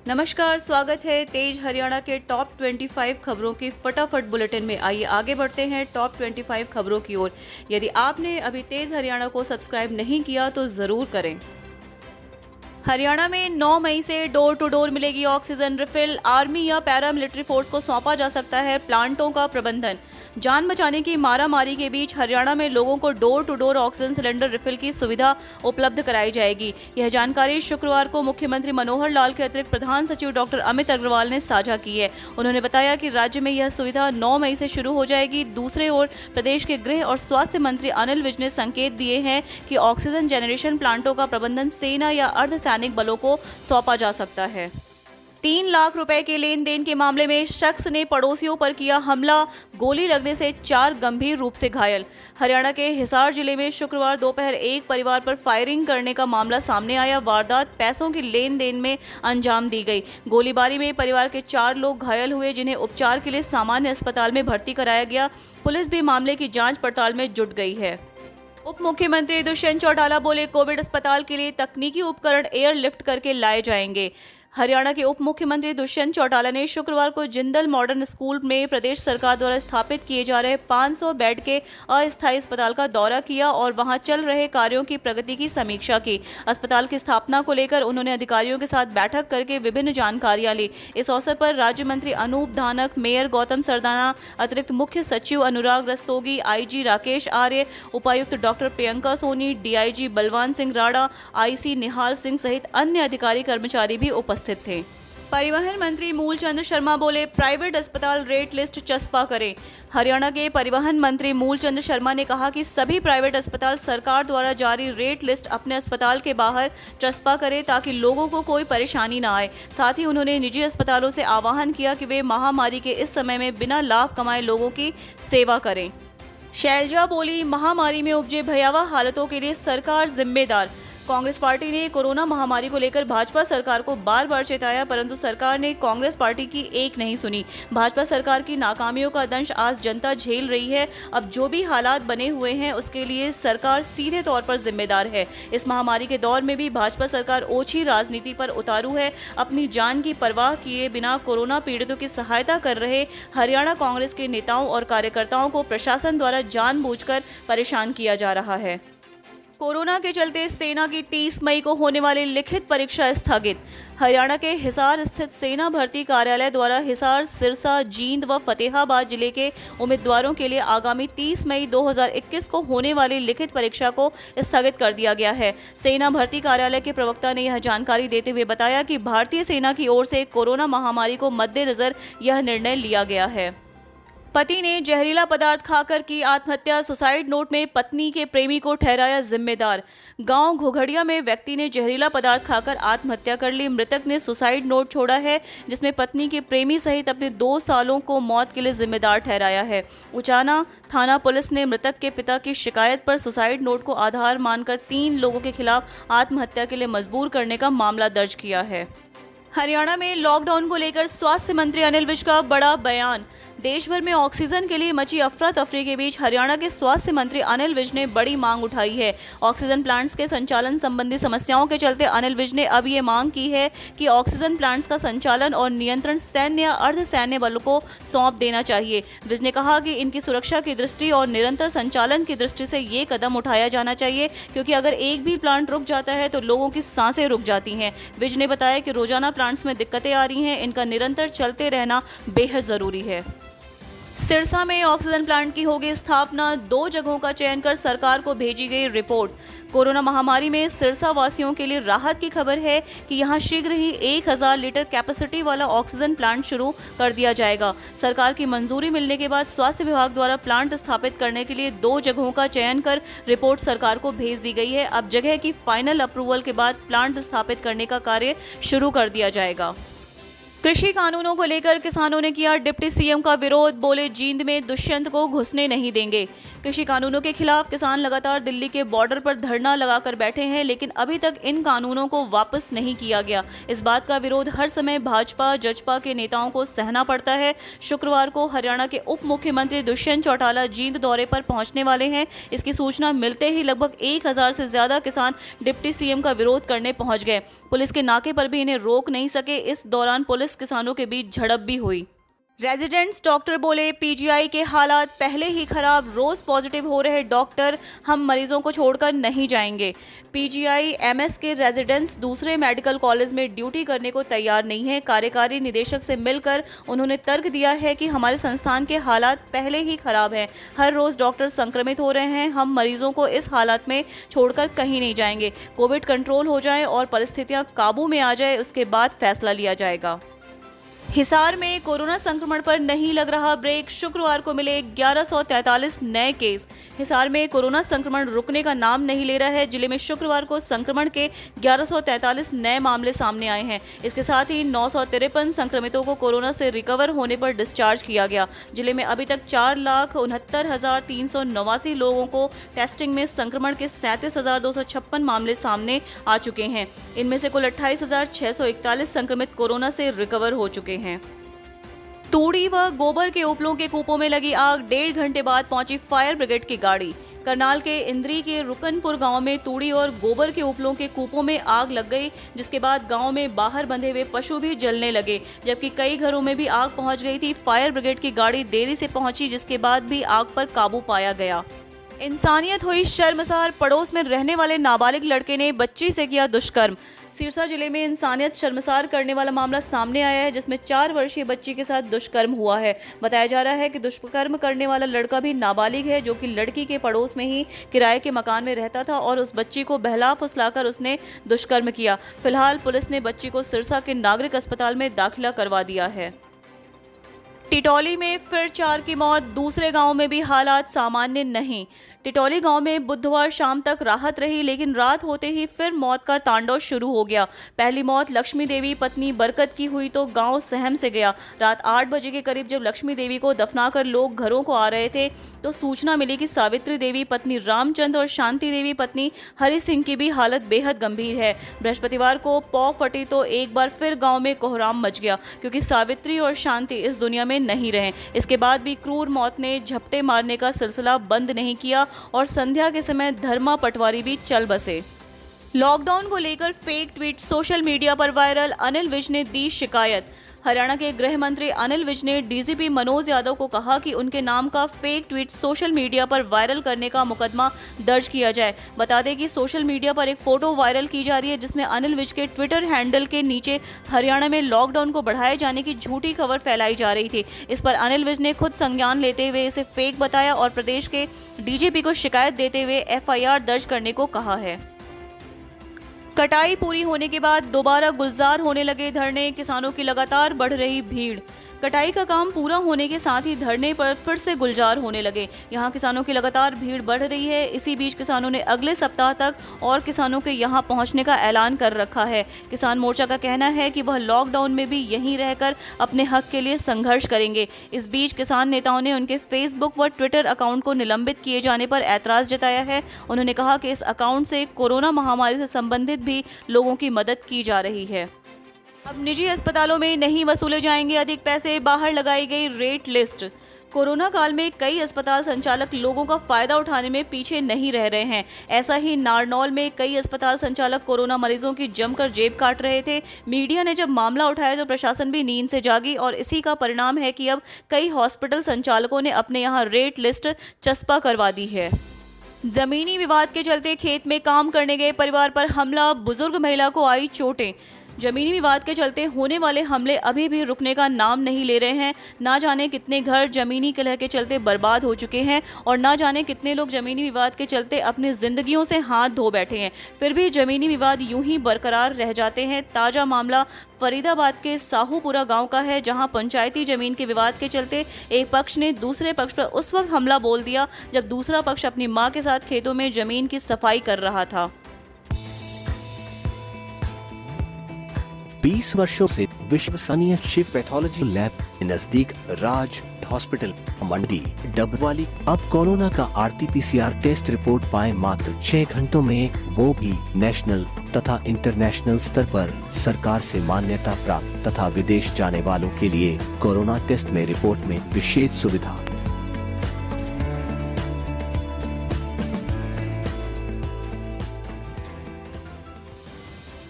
नमस्कार, स्वागत है तेज हरियाणा के टॉप 25 खबरों की फटाफट बुलेटिन में। आइए आगे बढ़ते हैं टॉप 25 खबरों की ओर। यदि आपने अभी तेज हरियाणा को सब्सक्राइब नहीं किया तो जरूर करें। हरियाणा में 9 मई से डोर टू डोर मिलेगी ऑक्सीजन रिफिल। आर्मी या पैरा मिलिट्री फोर्स को सौंपा जा सकता है प्लांटों का प्रबंधन। जान बचाने की मारामारी के बीच हरियाणा में लोगों को door to door oxygen cylinder refill की सुविधा उपलब्ध कराई जाएगी। यह जानकारी शुक्रवार को मुख्यमंत्री मनोहर लाल के अतिरिक्त प्रधान सचिव डॉक्टर अमित अग्रवाल ने साझा की है। उन्होंने बताया कि राज्य में यह सुविधा 9 मई से शुरू हो जाएगी। दूसरे ओर प्रदेश के गृह और स्वास्थ्य मंत्री अनिल विज ने संकेत दिए हैं कि ऑक्सीजन जनरेशन प्लांटों का प्रबंधन सेना या अर्धसैनिक बलों को सौंपा जा सकता है। 3 लाख रुपए के लेन देन के मामले में शख्स ने पड़ोसियों पर किया हमला, गोली लगने से 4 गंभीर रूप से घायल। हरियाणा के हिसार जिले में शुक्रवार दोपहर एक परिवार पर फायरिंग करने का मामला सामने आया। वारदात पैसों की लेन देन में अंजाम दी गई। गोलीबारी में परिवार के 4 लोग घायल हुए, जिन्हें उपचार के लिए सामान्य अस्पताल में भर्ती कराया गया। पुलिस भी मामले की जांच पड़ताल में जुट गई है। उप मुख्यमंत्री दुष्यंत चौटाला बोले, कोविड अस्पताल के लिए तकनीकी उपकरण एयरलिफ्ट करके लाए जाएंगे। हरियाणा के उप मुख्यमंत्री दुष्यंत चौटाला ने शुक्रवार को जिंदल मॉडर्न स्कूल में प्रदेश सरकार द्वारा स्थापित किए जा रहे 500 बेड के अस्थायी अस्पताल का दौरा किया और वहां चल रहे कार्यों की प्रगति की समीक्षा की। अस्पताल की स्थापना को लेकर उन्होंने अधिकारियों के साथ बैठक करके विभिन्न जानकारियां ली। इस अवसर पर राज्य मंत्री अनूप धानक, मेयर गौतम सरदाना, अतिरिक्त मुख्य सचिव अनुराग रस्तोगी, आईजी राकेश आर्य, उपायुक्त doctor Priyanka Soni, DIG Balwan Singh Rana, IC निहाल सिंह सहित अन्य अधिकारी कर्मचारी भी उपस्थित थे। परिवहन मंत्री मूलचंद शर्मा बोले, प्राइवेट अस्पताल रेट लिस्ट चस्पा करें। हरियाणा के परिवहन मंत्री मूलचंद शर्मा ने कहा कि सभी प्राइवेट अस्पताल सरकार द्वारा जारी रेट लिस्ट अपने अस्पताल के बाहर चस्पा करें ताकि लोगों को कोई परेशानी न आए। साथ ही उन्होंने निजी अस्पतालों से आह्वान किया कि वे महामारी के इस समय में बिना लाभ कमाए लोगों की सेवा करें। शैलजा बोली, महामारी में उपजे भयावह हालातों के लिए सरकार जिम्मेदार। कांग्रेस पार्टी ने कोरोना महामारी को लेकर भाजपा सरकार को बार बार चेताया, परंतु सरकार ने कांग्रेस पार्टी की एक नहीं सुनी। भाजपा सरकार की नाकामियों का दंश आज जनता झेल रही है। अब जो भी हालात बने हुए हैं उसके लिए सरकार सीधे तौर पर जिम्मेदार है। इस महामारी के दौर में भी भाजपा सरकार ओछी राजनीति पर उतारू है। अपनी जान की परवाह किए बिना कोरोना पीड़ितों की सहायता कर रहे हरियाणा कांग्रेस के नेताओं और कार्यकर्ताओं को प्रशासन द्वारा जानबूझकर परेशान किया जा रहा है। कोरोना के चलते सेना की 30 मई को होने वाली लिखित परीक्षा स्थगित। हरियाणा के हिसार स्थित सेना भर्ती कार्यालय द्वारा हिसार, सिरसा, जींद व फतेहाबाद जिले के उम्मीदवारों के लिए आगामी 30 मई 2021 को होने वाली लिखित परीक्षा को स्थगित कर दिया गया है। सेना भर्ती कार्यालय के प्रवक्ता ने यह जानकारी देते हुए बताया कि भारतीय सेना की ओर से कोरोना महामारी को मद्देनजर यह निर्णय लिया गया है। पति ने जहरीला पदार्थ खाकर की आत्महत्या। सुसाइड नोट में पत्नी के प्रेमी को ठहराया जिम्मेदार। गांव घोघड़िया में व्यक्ति ने जहरीला पदार्थ खाकर आत्महत्या कर ली। मृतक ने सुसाइड नोट छोड़ा है, जिसमें पत्नी के प्रेमी सहित अपने 2 सालों को मौत के लिए जिम्मेदार ठहराया है। उचाना थाना पुलिस ने मृतक के पिता की शिकायत पर सुसाइड नोट को आधार मानकर 3 लोगों के खिलाफ आत्महत्या के लिए मजबूर करने का मामला दर्ज किया है। हरियाणा में लॉकडाउन को लेकर स्वास्थ्य मंत्री अनिल विज का बड़ा बयान। देश भर में ऑक्सीजन के लिए मची अफरा तफरी के बीच हरियाणा के स्वास्थ्य मंत्री अनिल विज ने बड़ी मांग उठाई है। ऑक्सीजन प्लांट्स के संचालन संबंधी समस्याओं के चलते अनिल विज ने अब ये मांग की है कि ऑक्सीजन प्लांट्स का संचालन और नियंत्रण सैन्य या अर्धसैन्य बलों को सौंप देना चाहिए। विज ने कहा कि इनकी सुरक्षा की दृष्टि और निरंतर संचालन की दृष्टि से ये कदम उठाया जाना चाहिए, क्योंकि अगर एक भी प्लांट रुक जाता है तो लोगों की सांसें रुक जाती हैं। विज ने बताया कि रोजाना प्लांट्स में दिक्कतें आ रही हैं, इनका निरंतर चलते रहना बेहद जरूरी है। सिरसा में ऑक्सीजन प्लांट की होगी स्थापना। 2 जगहों का चयन कर सरकार को भेजी गई रिपोर्ट। कोरोना महामारी में सिरसा वासियों के लिए राहत की खबर है कि यहां शीघ्र ही 1000 लीटर कैपेसिटी वाला ऑक्सीजन प्लांट शुरू कर दिया जाएगा। सरकार की मंजूरी मिलने के बाद स्वास्थ्य विभाग द्वारा प्लांट स्थापित करने के लिए 2 जगहों का चयन कर रिपोर्ट सरकार को भेज दी गई है। अब जगह की फाइनल अप्रूवल के बाद प्लांट स्थापित करने का कार्य शुरू कर दिया जाएगा। कृषि कानूनों को लेकर किसानों ने किया डिप्टी सीएम का विरोध, बोले जींद में दुष्यंत को घुसने नहीं देंगे। कृषि कानूनों के खिलाफ किसान लगातार दिल्ली के बॉर्डर पर धरना लगाकर बैठे हैं, लेकिन अभी तक इन कानूनों को वापस नहीं किया गया। इस बात का विरोध हर समय भाजपा जजपा के नेताओं को सहना पड़ता है। शुक्रवार को हरियाणा के उप मुख्यमंत्री दुष्यंत चौटाला जींद दौरे पर पहुंचने वाले हैं। इसकी सूचना मिलते ही लगभग 1000 से ज्यादा किसान डिप्टी सीएम का विरोध करने पहुंच गए। पुलिस के नाके पर भी इन्हें रोक नहीं सके। इस दौरान पुलिस किसानों के बीच झड़प भी हुई। रेजिडेंट्स डॉक्टर बोले पीजीआई के हालात पहले ही खराब, रोज पॉजिटिव हो रहे डॉक्टर, हम मरीजों को छोड़कर नहीं जाएंगे। पीजीआई एमएस के रेजिडेंट्स दूसरे मेडिकल कॉलेज में ड्यूटी करने को तैयार नहीं है। कार्यकारी निदेशक से मिलकर उन्होंने तर्क दिया है कि हमारे संस्थान के हालात पहले ही खराब हैं, हर रोज डॉक्टर संक्रमित हो रहे हैं, हम मरीजों को इस हालात में छोड़कर कहीं नहीं जाएंगे। कोविड कंट्रोल हो जाए और परिस्थितियां काबू में आ जाए, उसके बाद फैसला लिया जाएगा। हिसार में कोरोना संक्रमण पर नहीं लग रहा ब्रेक, शुक्रवार को मिले 1143 नए केस। हिसार में कोरोना संक्रमण रुकने का नाम नहीं ले रहा है। जिले में शुक्रवार को संक्रमण के 1143 नए मामले सामने आए हैं। इसके साथ ही 953 संक्रमितों को कोरोना से रिकवर होने पर डिस्चार्ज किया गया। जिले में अभी तक 4,69,389 लोगों को टेस्टिंग में संक्रमण के 37,256 मामले सामने आ चुके हैं। इनमें से कुल 28,641 संक्रमित कोरोना से रिकवर हो चुके हैं। तूड़ी व गोबर के उपलों के कूपों में लगी आग, 1.5 घंटे बाद पहुंची फायर ब्रिगेड की गाड़ी। करनाल के इंद्री के रुकनपुर गांव में तूड़ी और गोबर के उपलों के कूपों में आग लग गई, जिसके बाद गांव में बाहर बंधे हुए पशु भी जलने लगे, जबकि कई घरों में भी आग पहुंच गई थी। फायर ब्रिगेड की गाड़ी देरी से पहुंची, जिसके बाद भी आग पर काबू पाया गया। इंसानियत हुई शर्मसार, पड़ोस में रहने वाले नाबालिग लड़के ने बच्ची से किया दुष्कर्म। सिरसा जिले में इंसानियत शर्मसार करने वाला मामला सामने आया है, जिसमें 4 वर्षीय बच्ची के साथ दुष्कर्म हुआ है। बताया जा रहा है कि दुष्कर्म करने वाला लड़का भी नाबालिग है, जो कि लड़की के पड़ोस में ही किराए के मकान में रहता था और उस बच्ची को बहला फुसलाकर उसने दुष्कर्म किया। फिलहाल पुलिस ने बच्ची को सिरसा के नागरिक अस्पताल में दाखिला करवा दिया है। टिटौली में फिर 4 की मौत, दूसरे गांव में भी हालात सामान्य नहीं। टिटौली गांव में बुधवार शाम तक राहत रही, लेकिन रात होते ही फिर मौत का तांडव शुरू हो गया। पहली मौत लक्ष्मी देवी पत्नी बरकत की हुई तो गांव सहम से गया। रात 8 बजे के करीब जब लक्ष्मी देवी को दफनाकर लोग घरों को आ रहे थे, तो सूचना मिली कि सावित्री देवी पत्नी रामचंद और शांति देवी पत्नी हरि सिंह की भी हालत बेहद गंभीर है। बृहस्पतिवार को पौ फटी तो एक बार फिर गाँव में कोहराम मच गया, क्योंकि सावित्री और शांति इस दुनिया में नहीं रहे। इसके बाद भी क्रूर मौत ने झपटे मारने का सिलसिला बंद नहीं किया और संध्या के समय धर्मा पटवारी भी चल बसे। लॉकडाउन को लेकर फेक ट्वीट सोशल मीडिया पर वायरल, अनिल विज ने दी शिकायत। हरियाणा के गृह मंत्री अनिल विज ने डीजीपी मनोज यादव को कहा कि उनके नाम का फेक ट्वीट सोशल मीडिया पर वायरल करने का मुकदमा दर्ज किया जाए। बता दें कि सोशल मीडिया पर एक फोटो वायरल की जा रही है, जिसमें अनिल विज के ट्विटर हैंडल के नीचे हरियाणा में लॉकडाउन को बढ़ाए जाने की झूठी खबर फैलाई जा रही थी। इस पर अनिल विज ने खुद संज्ञान लेते हुए इसे फेक बताया और प्रदेश के डीजीपी को शिकायत देते हुए एफआईआर दर्ज करने को कहा है। कटाई पूरी होने के बाद दोबारा गुलजार होने लगे धरने, किसानों की लगातार बढ़ रही भीड़। कटाई का काम पूरा होने के साथ ही धरने पर फिर से गुलजार होने लगे। यहां किसानों की लगातार भीड़ बढ़ रही है। इसी बीच किसानों ने अगले सप्ताह तक और किसानों के यहां पहुंचने का ऐलान कर रखा है। किसान मोर्चा का कहना है कि वह लॉकडाउन में भी यहीं रहकर अपने हक के लिए संघर्ष करेंगे। इस बीच किसान नेताओं ने उनके फेसबुक व ट्विटर अकाउंट को निलंबित किए जाने पर ऐतराज जताया है। उन्होंने कहा कि इस अकाउंट से कोरोना महामारी से संबंधित भी लोगों की मदद की जा रही है। अब निजी अस्पतालों में नहीं वसूले जाएंगे अधिक पैसे, बाहर लगाई गई रेट लिस्ट। कोरोना काल में कई अस्पताल संचालक लोगों का फायदा उठाने में पीछे नहीं रह रहे हैं। ऐसा ही नारनौल में कई अस्पताल संचालक कोरोना मरीजों की जमकर जेब काट रहे थे। मीडिया ने जब मामला उठाया तो प्रशासन भी नींद से जागी और इसी का परिणाम है कि अब कई हॉस्पिटल संचालकों ने अपने यहाँ रेट लिस्ट चस्पा करवा दी है। जमीनी विवाद के चलते खेत में काम करने गए परिवार पर हमला, बुजुर्ग महिला को आई चोटें। जमीनी विवाद के चलते होने वाले हमले अभी भी रुकने का नाम नहीं ले रहे हैं। ना जाने कितने घर जमीनी कलह के चलते बर्बाद हो चुके हैं और ना जाने कितने लोग जमीनी विवाद के चलते अपनी जिंदगियों से हाथ धो बैठे हैं। फिर भी जमीनी विवाद यूं ही बरकरार रह जाते हैं। ताजा मामला फरीदाबाद के साहूपुरा गांव का है, जहां पंचायती जमीन के विवाद के चलते एक पक्ष ने दूसरे पक्ष पर उस वक्त हमला बोल दिया जब दूसरा पक्ष अपनी मां के साथ खेतों में जमीन की सफाई कर रहा था। 20 वर्षों से विश्वसनीय शिव पैथोलॉजी लैब नजदीक राज हॉस्पिटल मंडी डबवाली। अब कोरोना का RT-PCR टेस्ट रिपोर्ट पाए मात्र 6 घंटों में, वो भी नेशनल तथा इंटरनेशनल स्तर पर सरकार से मान्यता प्राप्त तथा विदेश जाने वालों के लिए कोरोना टेस्ट में रिपोर्ट में विशेष सुविधा।